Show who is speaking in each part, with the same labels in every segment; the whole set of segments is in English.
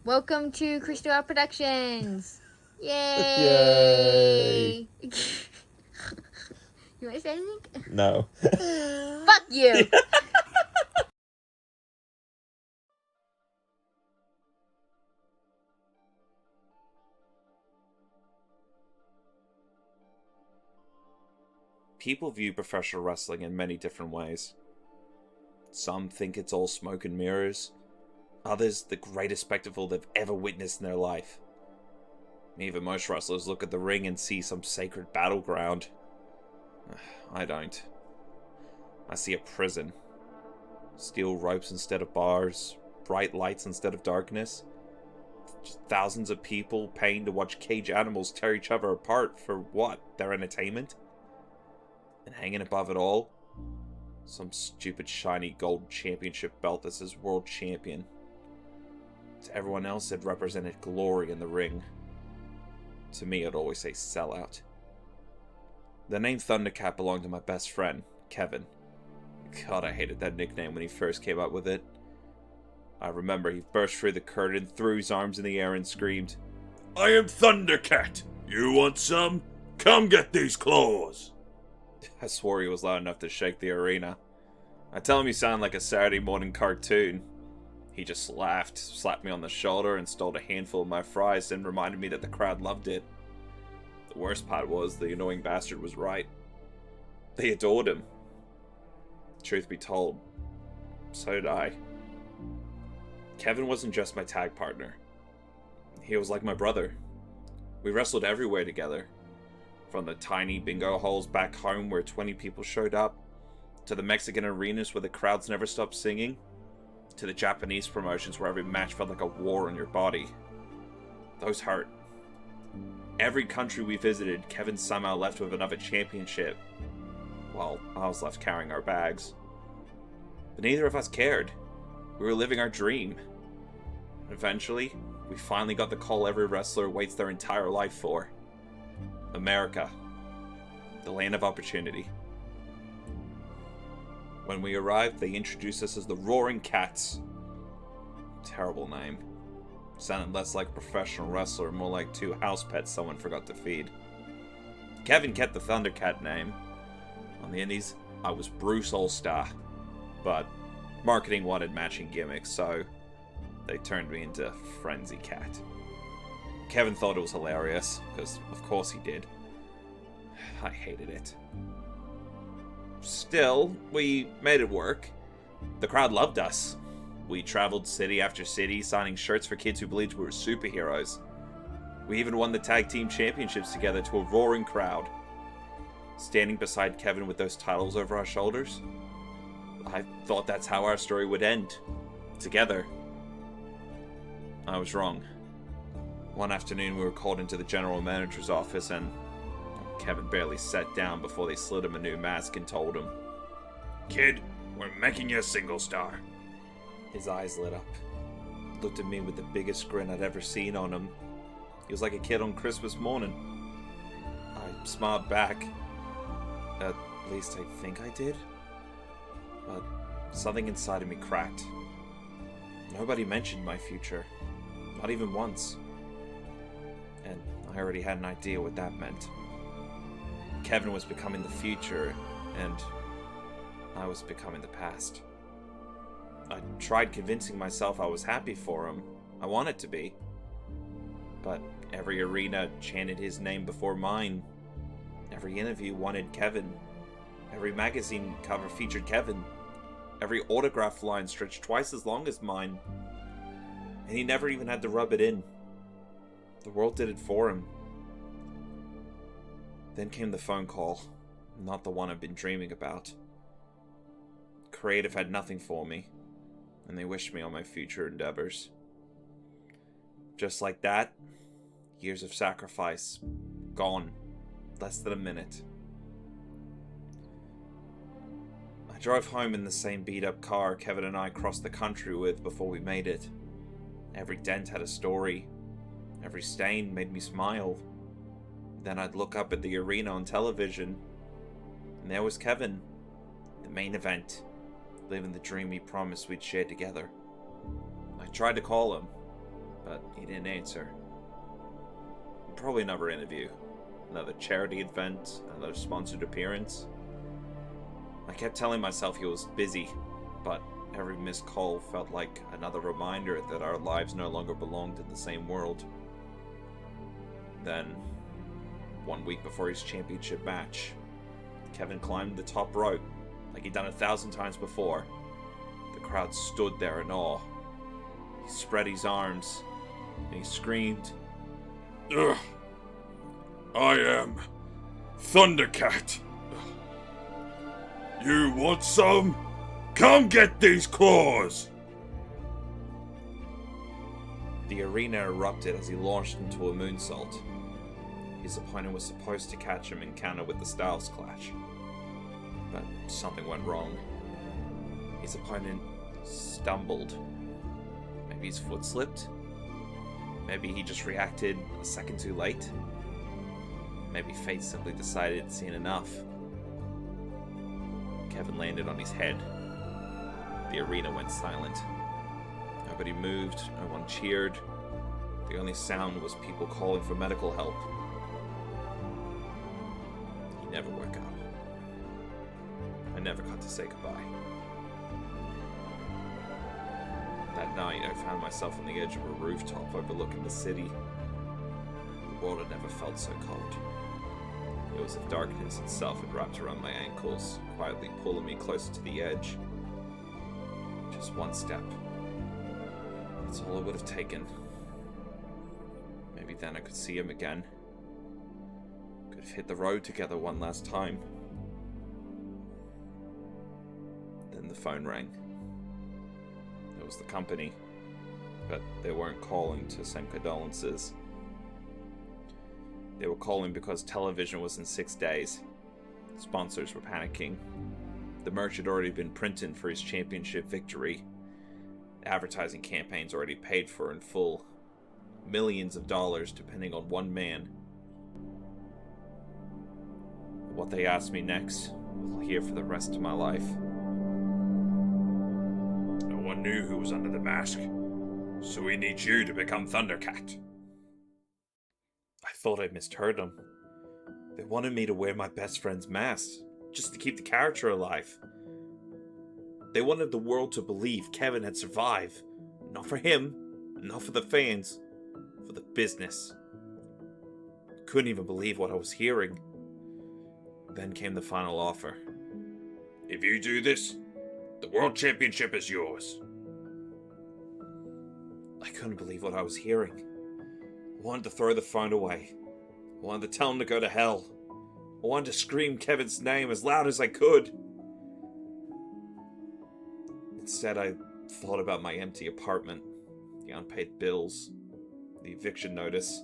Speaker 1: Welcome to Crystal Productions.
Speaker 2: Yay!
Speaker 1: Yay! You want to say anything?
Speaker 2: No.
Speaker 1: Fuck you!
Speaker 2: People view professional wrestling in many different ways. Some think it's all smoke and mirrors. Others, the greatest spectacle they've ever witnessed in their life. Even most wrestlers look at the ring and see some sacred battleground. I don't. I see a prison. Steel ropes instead of bars. Bright lights instead of darkness. Just thousands of people paying to watch cage animals tear each other apart for what? Their entertainment? And hanging above it all, some stupid shiny gold championship belt that says world champion. To everyone else, it represented glory in the ring. To me, it'd always say sellout. The name THUNDERCAT belonged to my best friend, Kevin. God, I hated that nickname when he first came up with it. I remember he burst through the curtain, threw his arms in the air and screamed, "I am THUNDERCAT! You want some? Come get these claws!" I swore he was loud enough to shake the arena. I tell him he sounded like a Saturday morning cartoon. He just laughed, slapped me on the shoulder, and stole a handful of my fries and reminded me that the crowd loved it. The worst part was the annoying bastard was right. They adored him. Truth be told, so did I. Kevin wasn't just my tag partner. He was like my brother. We wrestled everywhere together. From the tiny bingo halls back home where 20 people showed up, to the Mexican arenas where the crowds never stopped singing, to the Japanese promotions where every match felt like a war on your body. Those hurt. Every country we visited, Kevin somehow left with another championship, while I was left carrying our bags. But neither of us cared. We were living our dream. Eventually, we finally got the call every wrestler waits their entire life for. America. The land of opportunity. When we arrived, they introduced us as the Roaring Cats. Terrible name. Sounded less like a professional wrestler, more like two house pets someone forgot to feed. Kevin kept the THUNDERCAT name. On the indies, I was Bruce All-Star. But marketing wanted matching gimmicks, so they turned me into Frenzy Cat. Kevin thought it was hilarious, because of course he did. I hated it. Still, we made it work. The crowd loved us. We traveled city after city, signing shirts for kids who believed we were superheroes. We even won the tag team championships together to a roaring crowd. Standing beside Kevin with those titles over our shoulders, I thought that's how our story would end. Together. I was wrong. One afternoon we were called into the general manager's office and Kevin barely sat down before they slid him a new mask and told him, "Kid, we're making you a single star." His eyes lit up. Looked at me with the biggest grin I'd ever seen on him. He was like a kid on Christmas morning. I smiled back. At least I think I did. But something inside of me cracked. Nobody mentioned my future. Not even once. And I already had an idea what that meant. Kevin was becoming the future, and I was becoming the past. I tried convincing myself I was happy for him. I wanted to be. But every arena chanted his name before mine. Every interview wanted Kevin. Every magazine cover featured Kevin. Every autograph line stretched twice as long as mine. And he never even had to rub it in. The world did it for him. Then came the phone call. Not the one I've been dreaming about. Creative had nothing for me, and they wished me on my future endeavors. Just like that, years of sacrifice, gone. Less than a minute. I drove home in the same beat-up car Kevin and I crossed the country with before we made it. Every dent had a story. Every stain made me smile. Then I'd look up at the arena on television, and there was Kevin, the main event, living the dream he promised we'd share together. I tried to call him. but he didn't answer. Probably another interview, another charity event, another sponsored appearance. I kept telling myself he was busy, but every missed call felt like another reminder that our lives no longer belonged in the same world. Then, 1 week before his championship match, Kevin climbed the top rope like he'd done 1,000 times before. The crowd stood there in awe. He spread his arms and he screamed, "Ugh! I am THUNDERCAT! You want some? Come get these claws!" The arena erupted as he launched into a moonsault. His opponent was supposed to catch him in counter with the Styles Clash, but something went wrong. His opponent stumbled. Maybe his foot slipped? Maybe he just reacted a second too late? Maybe fate simply decided it'd seen enough. Kevin landed on his head. The arena went silent. Nobody moved, no one cheered. The only sound was people calling for medical help. He never woke up. I never got to say goodbye. That night, I found myself on the edge of a rooftop overlooking the city. The world had never felt so cold. It was as if darkness itself had wrapped around my ankles, quietly pulling me closer to the edge. Just one step. That's all it would have taken. Maybe then I could see him again. Could have hit the road together one last time. Then the phone rang. It was the company, but they weren't calling to send condolences. They were calling because television was in 6 days. Sponsors were panicking. The merch had already been printed for his championship victory. Advertising campaigns already paid for in full. Millions of dollars depending on one man. What they asked me next, I'll hear for the rest of my life. No one knew who was under the mask, so we need you to become THUNDERCAT. I thought I misheard them. They wanted me to wear my best friend's mask, just to keep the character alive. They wanted the world to believe Kevin had survived. Not for him, not for the fans, for the business. Couldn't even believe what I was hearing. Then came the final offer. If you do this, the World Championship is yours. I couldn't believe what I was hearing. I wanted to throw the phone away. I wanted to tell him to go to hell. I wanted to scream Kevin's name as loud as I could. Instead, I thought about my empty apartment, the unpaid bills, the eviction notice.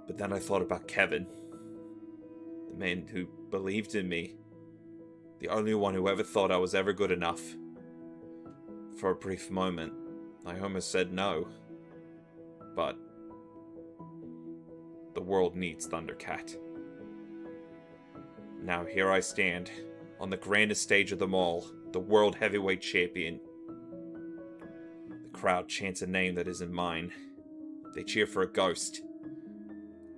Speaker 2: But then I thought about Kevin, the man who believed in me, the only one who ever thought I was ever good enough. For a brief moment, I almost said no. But the world needs THUNDERCAT. Now here I stand, on the grandest stage of them all, the World Heavyweight Champion. The crowd chants a name that isn't mine. They cheer for a ghost.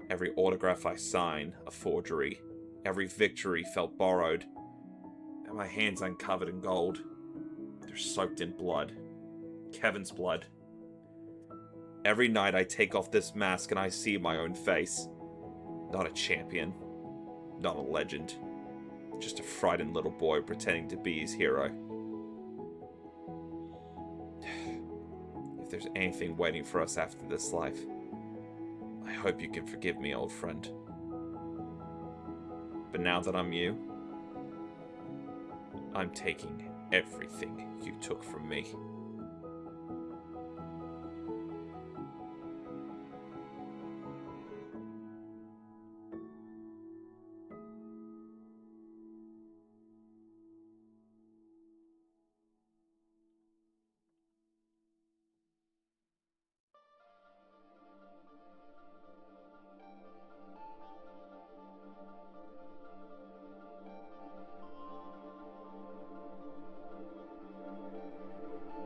Speaker 2: Every autograph I sign, a forgery. Every victory felt borrowed. And my hands uncovered in gold. They're soaked in blood. Kevin's blood. Every night I take off this mask and I see my own face. Not a champion. Not a legend. Just a frightened little boy pretending to be his hero. If there's anything waiting for us after this life, I hope you can forgive me, old friend. But now that I'm you, I'm taking everything you took from me.